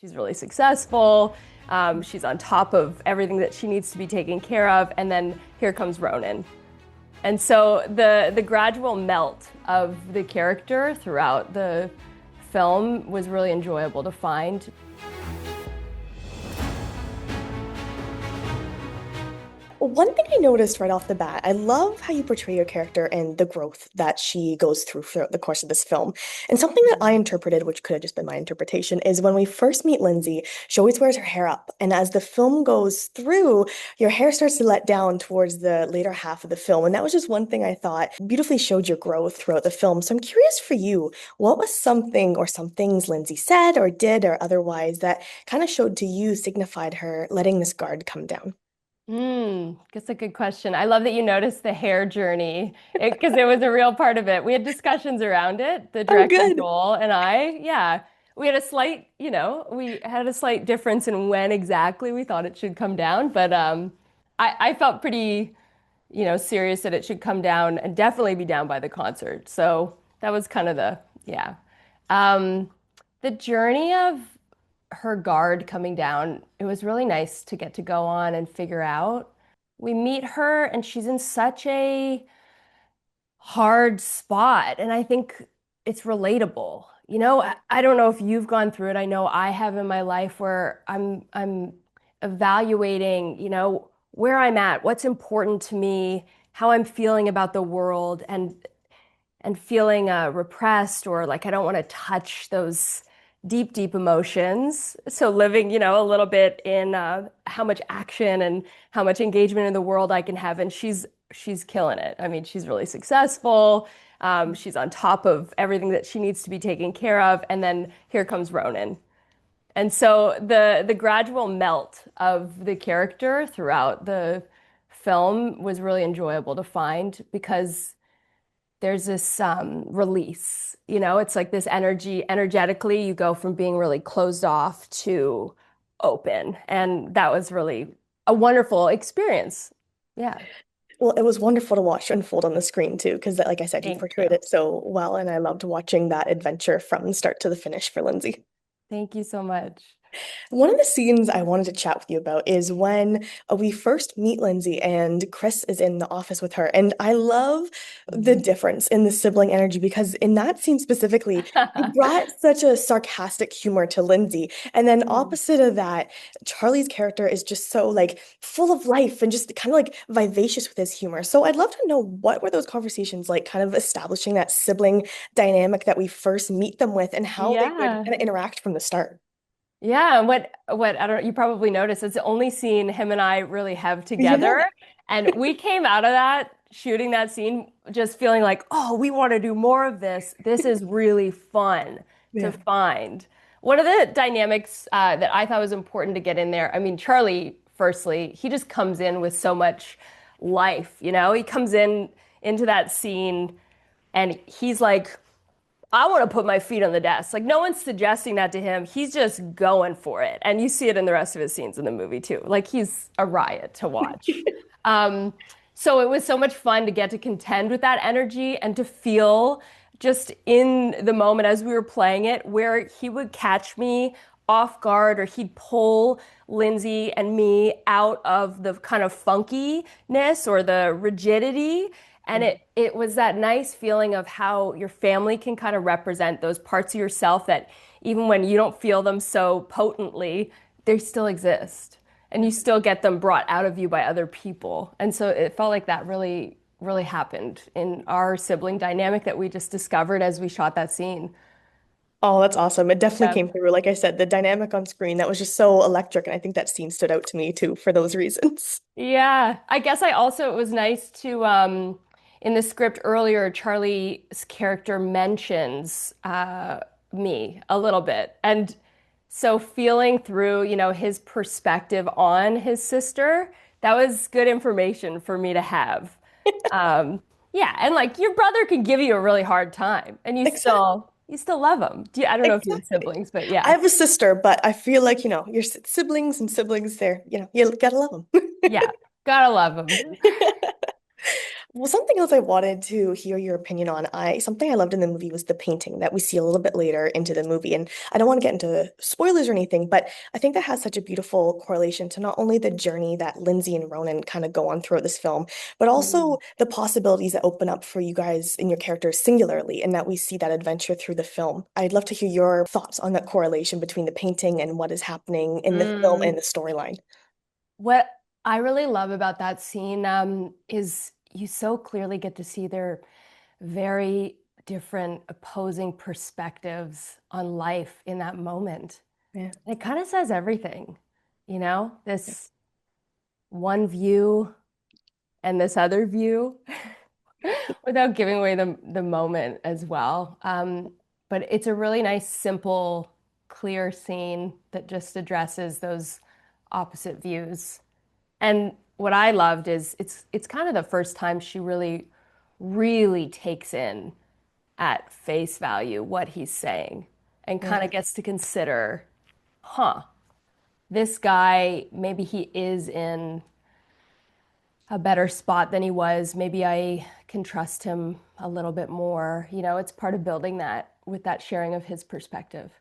She's really successful. She's on top of everything that she needs to be taken care of. And then here comes Ronan. And so the gradual melt of the character throughout the film was really enjoyable to find. One thing I noticed right off the bat, I love how you portray your character and the growth that she goes through throughout the course of this film. And something that I interpreted, which could have just been my interpretation, is when we first meet Lindsay, she always wears her hair up. And as the film goes through, your hair starts to let down towards the later half of the film. And that was just one thing I thought beautifully showed your growth throughout the film. So I'm curious for you, what was something or some things Lindsay said or did or otherwise that kind of showed to you signified her letting this guard come down? That's a good question. I love that you noticed the hair journey because it was a real part of it. We had discussions around it, the Oh, director good. Nicole and I. Yeah, we had a slight, we had a slight difference in when exactly we thought it should come down, but I felt pretty, serious that it should come down and definitely be down by the concert. So that was kind of yeah. Um, the journey of her guard coming down, it was really nice to get to go on and figure out. We meet her and she's in such a hard spot. And I think it's relatable. I don't know if you've gone through it. I know I have in my life where I'm evaluating, where I'm at, what's important to me, how I'm feeling about the world and feeling repressed or like I don't want to touch those deep, deep emotions. So living, a little bit in how much action and how much engagement in the world I can have. And she's killing it. I mean, she's really successful. She's on top of everything that she needs to be taken care of. And then here comes Ronan. And so the gradual melt of the character throughout the film was really enjoyable to find because there's this release, it's like this energetically, you go from being really closed off to open. And that was really a wonderful experience. Yeah. Well, it was wonderful to watch unfold on the screen too, because like I said, you Thank portrayed you. it so well, and I loved watching that adventure from start to the finish for Lindsay. Thank you so much. One of the scenes I wanted to chat with you about is when we first meet Lindsay and Chris is in the office with her. And I love the difference in the sibling energy because in that scene specifically, you brought such a sarcastic humor to Lindsay. And then Mm. opposite of that, Charlie's character is just so like full of life and just kind of like vivacious with his humor. So I'd love to know what were those conversations like, kind of establishing that sibling dynamic that we first meet them with and how they would Yeah. kind of interact from the start. Yeah, and what I don't you probably noticed it's the only scene him and I really have Yeah. together. And we came out of that shooting that scene just feeling like, oh, we want to do more of this. This is really fun to Yeah. find. One of the dynamics that I thought was important to get in there, I mean, Charlie, firstly, he just comes in with so much life, He comes into that scene and he's like I want to put my feet on the desk. Like no one's suggesting that to him. He's just going for it. And you see it in the rest of his scenes in the movie too. Like he's a riot to watch. Um, so it was so much fun to get to contend with that energy and to feel just in the moment as we were playing it where he would catch me off guard or he'd pull Lindsay and me out of the kind of funkiness or the rigidity and it was that nice feeling of how your family can kind of represent those parts of yourself that even when you don't feel them so potently, they still exist. And you still get them brought out of you by other people. And so it felt like that really, really happened in our sibling dynamic that we just discovered as we shot that scene. Oh, that's awesome. It definitely Yeah. came through. Like I said, the dynamic on screen, that was just so electric. And I think that scene stood out to me too for those reasons. Yeah. I guess I also, it was nice to, in the script earlier, Charlie's character mentions me a little bit. And so feeling through, his perspective on his sister, that was good information for me to have. Um, yeah, and like your brother can give you a really hard time and you Exactly. still love him. I don't know if you have Exactly. siblings, but I yeah. have a sister, but I feel like, your siblings and siblings, they're, you gotta love them. Yeah. Gotta love him. Well, something else I wanted to hear your opinion on. Something I loved in the movie was the painting that we see a little bit later into the movie. And I don't want to get into spoilers or anything, but I think that has such a beautiful correlation to not only the journey that Lindsay and Ronan kind of go on throughout this film, but also Mm. the possibilities that open up for you guys and your characters singularly, and that we see that adventure through the film. I'd love to hear your thoughts on that correlation between the painting and what is happening in the film Mm. and the storyline. What I really love about that scene is you so clearly get to see their very different opposing perspectives on life in that moment. Yeah. It kind of says everything, this one view and this other view without giving away the moment as well. But it's a really nice, simple, clear scene that just addresses those opposite views. And what I loved is it's kind of the first time she really takes in at face value what he's saying and kind Yeah. of gets to consider, huh, this guy, maybe he is in a better spot than he was. Maybe I can trust him a little bit more. It's part of building that with that sharing of his perspective.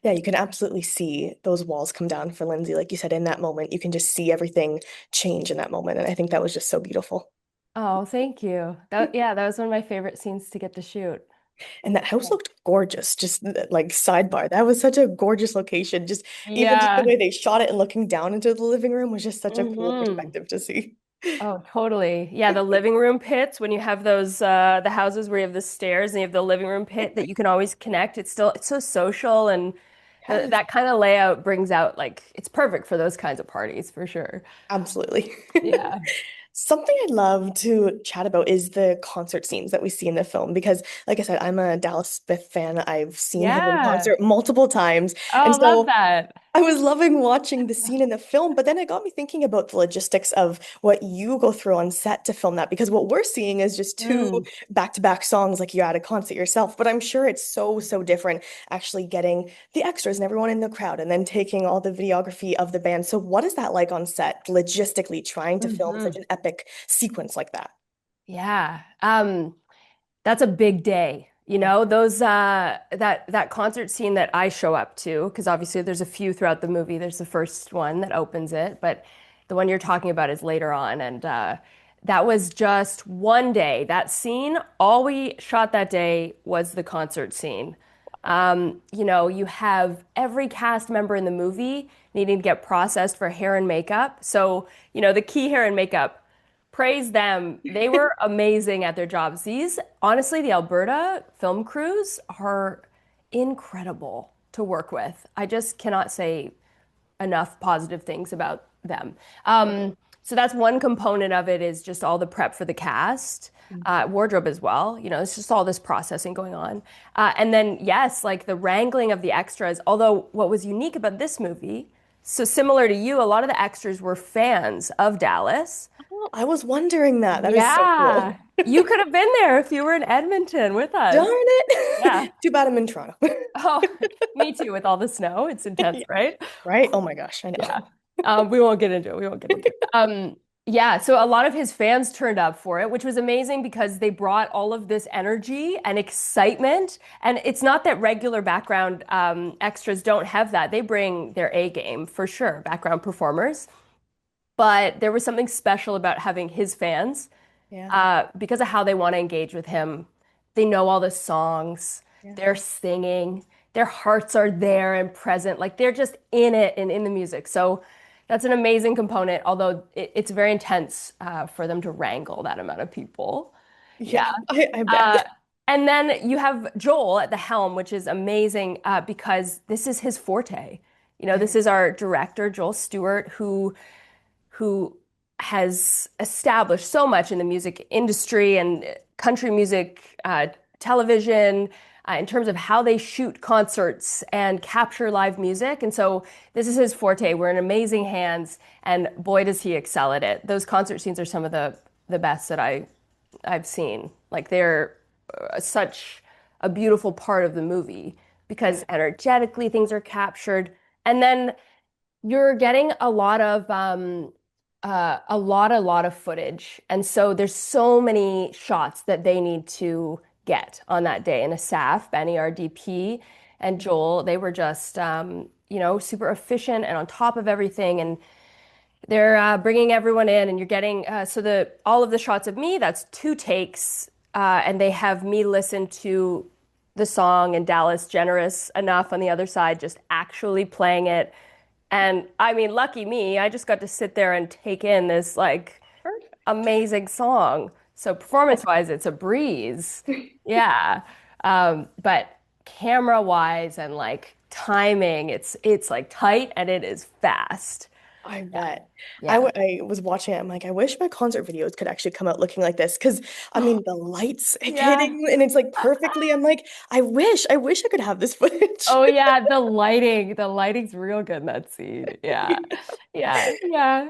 Yeah, you can absolutely see those walls come down for Lindsay. Like you said, in that moment, you can just see everything change in that moment. And I think that was just so beautiful. Oh, thank you. Yeah, that was one of my favorite scenes to get to shoot. And that house looked gorgeous. Just like sidebar, that was such a gorgeous location. Just even just the Yeah. way they shot it and looking down into the living room was just such a cool Hmm. perspective to see. Oh, totally. Yeah, the living room pits when you have those the houses where you have the stairs and you have the living room pit that you can always connect. It's so social and Yes, that kind of layout brings out like it's perfect for those kinds of parties for sure. absolutely. Yeah. Something I'd love to chat about is the concert scenes that we see in the film because, like I said, I'm a Dallas Smith fan. I've seen him in Yeah. concert multiple times. And Oh, love so that. I was loving watching the scene in the film, but then it got me thinking about the logistics of what you go through on set to film that because what we're seeing is just two Mm. back-to-back songs like you're at a concert yourself. But I'm sure it's so different actually getting the extras and everyone in the crowd and then taking all the videography of the band. So what is that like on set, logistically trying to film such Hmm. an epic sequence like that? Yeah. That's a big day. Those that concert scene that I show up to, because obviously there's a few throughout the movie. There's the first one that opens it, but the one you're talking about is later on. And that was just one day. That scene, all we shot that day was the concert scene. You have every cast member in the movie needing to get processed for hair and makeup. So, the key hair and makeup, praise them. They were amazing at their jobs. Honestly, the Alberta film crews are incredible to work with. I just cannot say enough positive things about them. So that's one component of it is just all the prep for the cast, wardrobe as well. It's just all this processing going on. And then, yes, like the wrangling of the extras. Although what was unique about this movie, so similar to you, a lot of the extras were fans of Dallas. Oh, I was wondering that. That is so Yeah, cool. you could have been there if you were in Edmonton with Darn us. Yeah. it. Too bad I'm in Toronto. Oh, me too, with all the snow. It's intense, Yeah. right? Right? Oh my gosh, I Yeah. know. We won't get into it. We won't get into it. Yeah, so a lot of his fans turned up for it, which was amazing because they brought all of this energy and excitement. And it's not that regular background extras don't have that. They bring their A game for sure, background performers. But there was something special about having his fans Yeah. because of how they want to engage with him. They know all the songs, Yeah. they're singing, their hearts are there and present. Like they're just in it and in the music. So that's an amazing component, although it's very intense for them to wrangle that amount of people. Yeah. Yeah, I bet. Uh, and then you have Joel at the helm, which is amazing because this is his forte. Yeah. This is our director, Joel Stewart, who has established so much in the music industry and country music, television, in terms of how they shoot concerts and capture live music. And so this is his forte. We're in amazing hands, and boy, does he excel at it. Those concert scenes are some of the best that I've seen. Like they're such a beautiful part of the movie Yeah. because energetically things are captured. And then you're getting a lot of a lot of footage. And so there's so many shots that they need to get on that day. And Asaf, Benny, our DP, and Joel, they were just, super efficient and on top of everything. And they're bringing everyone in, and you're getting so the all of the shots of me, that's two takes, and they have me listen to the song and Dallas generous enough on the other side, just actually playing it. And I mean, lucky me, I just got to sit there and take in this like Perfect. amazing song. So performance-wise, it's a breeze. Yeah. But camera-wise and like timing, it's like tight and it is fast. I Yeah. bet. Yeah. I was watching it. I'm like, I wish my concert videos could actually come out looking like this. Because, I Oh, mean, the lights yeah. hitting and it's like perfectly. I'm like, I wish I could have this footage. Oh yeah, the lighting's real good in that scene. Yeah. Yeah. Yeah.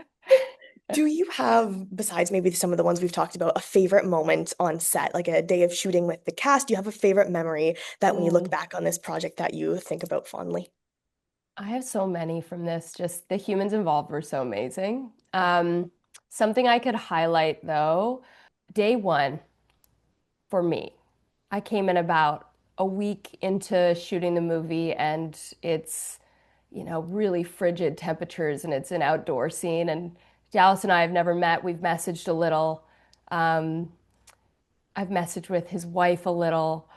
Do you have, besides maybe some of the ones we've talked about, a favorite moment on set, like a day of shooting with the cast? Do you have a favorite memory that when you look Mm. back on this project that you think about fondly? I have so many from this. Just the humans involved were so amazing. Something I could highlight though, day one for me, I came in about a week into shooting the movie and it's, really frigid temperatures and it's an outdoor scene. And Dallas and I have never met. We've messaged a little. Um, I've messaged with his wife a little.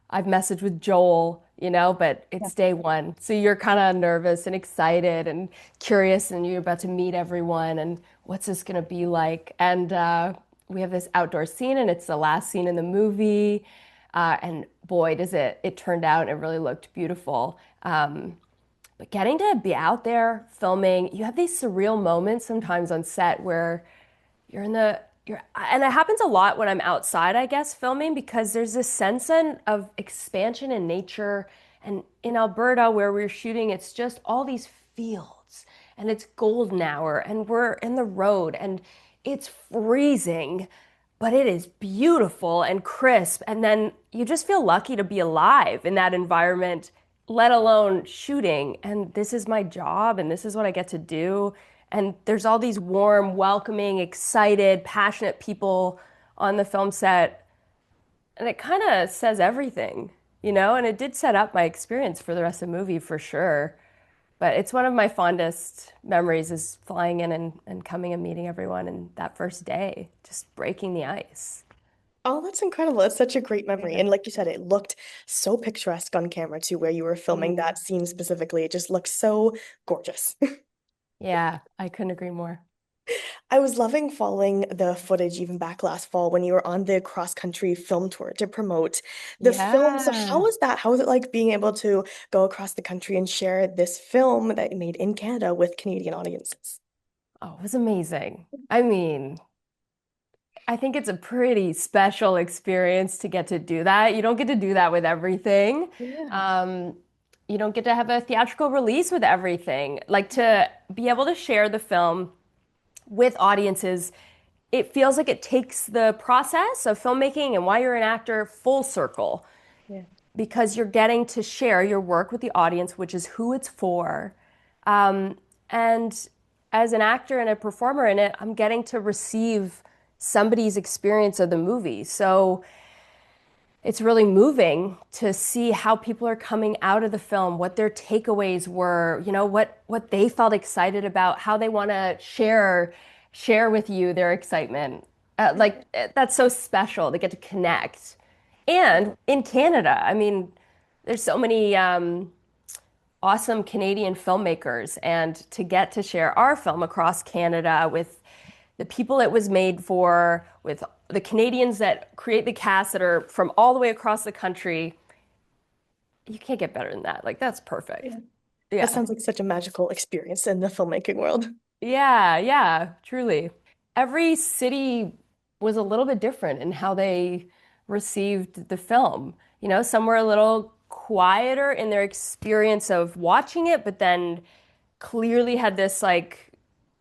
I've messaged with Joel, but Yeah. it's day one. So you're kind of nervous and excited and curious, and you're about to meet everyone and what's this going to be like? And we have this outdoor scene, and it's the last scene in the movie. And boy, does it turned out, it really looked beautiful. But getting to be out there filming, you have these surreal moments sometimes on set where you're in the you're and it happens a lot when I'm outside, I guess, filming because there's this sense of expansion in nature. And in Alberta, where we're shooting, it's just all these fields and it's golden hour and we're in the road and it's freezing, but it is beautiful and crisp. And then you just feel lucky to be alive in that environment, let alone shooting. And this is my job and this is what I get to do. And there's all these warm, welcoming, excited, passionate people on the film set. And it kind of says everything, And it did set up my experience for the rest of the movie for sure. But it's one of my fondest memories is flying in and coming and meeting everyone and that first day, just breaking the ice. Oh, that's incredible. It's such a great memory. Yeah. And like you said, it looked so picturesque on camera too, where you were filming Mm. that scene specifically. It just looked so gorgeous. Yeah, I couldn't agree more. I was loving following the footage even back last fall when you were on the cross-country film tour to promote the film. So how Yeah. was that? How was it like being able to go across the country and share this film that you made in Canada with Canadian audiences? Oh, it was amazing. I mean, I think it's a pretty special experience to get to do that. You don't get to do that with everything. Yeah. Um, you don't get to have a theatrical release with everything. Like to be able to share the film with audiences, it feels like it takes the process of filmmaking and why you're an actor full circle Yeah. because you're getting to share your work with the audience, which is who it's for. Um, and as an actor and a performer in it, I'm getting to receive somebody's experience of the movie. So it's really moving to see how people are coming out of the film, what their takeaways were, what they felt excited about, how they want to share with you their excitement. That's so special. They get to connect. And in Canada, I mean, there's so many awesome Canadian filmmakers, and to get to share our film across Canada with the people it was made for, with the Canadians that create the cast that are from all the way across the country, you can't get better than that. Like, that's perfect. Yeah. That Yeah. sounds like such a magical experience in the filmmaking world. Yeah, yeah, truly. Every city was a little bit different in how they received the film. Some were a little quieter in their experience of watching it, but then clearly had this like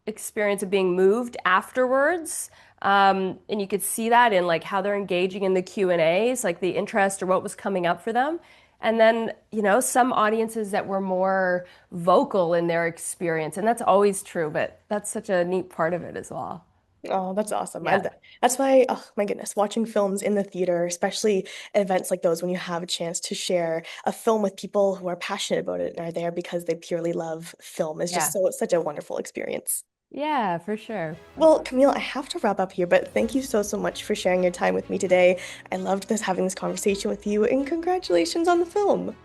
experience of being moved afterwards. And you could see that in like how they're engaging in the Q&As, like the interest or what was coming up for them. And then, some audiences that were more vocal in their experience. And that's always true, but that's such a neat part of it as well. Oh, that's awesome. Yeah. That's why, oh my goodness, watching films in the theater, especially events like those when you have a chance to share a film with people who are passionate about it and are there because they purely love film is just Yeah. such a wonderful experience. Yeah, for sure. Well, Camille, I have to wrap up here, but thank you so much for sharing your time with me today. I loved having this conversation with you, and congratulations on the film.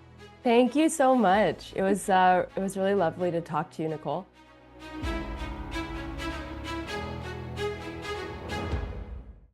Thank you so much. It was really lovely to talk to you, Nicole.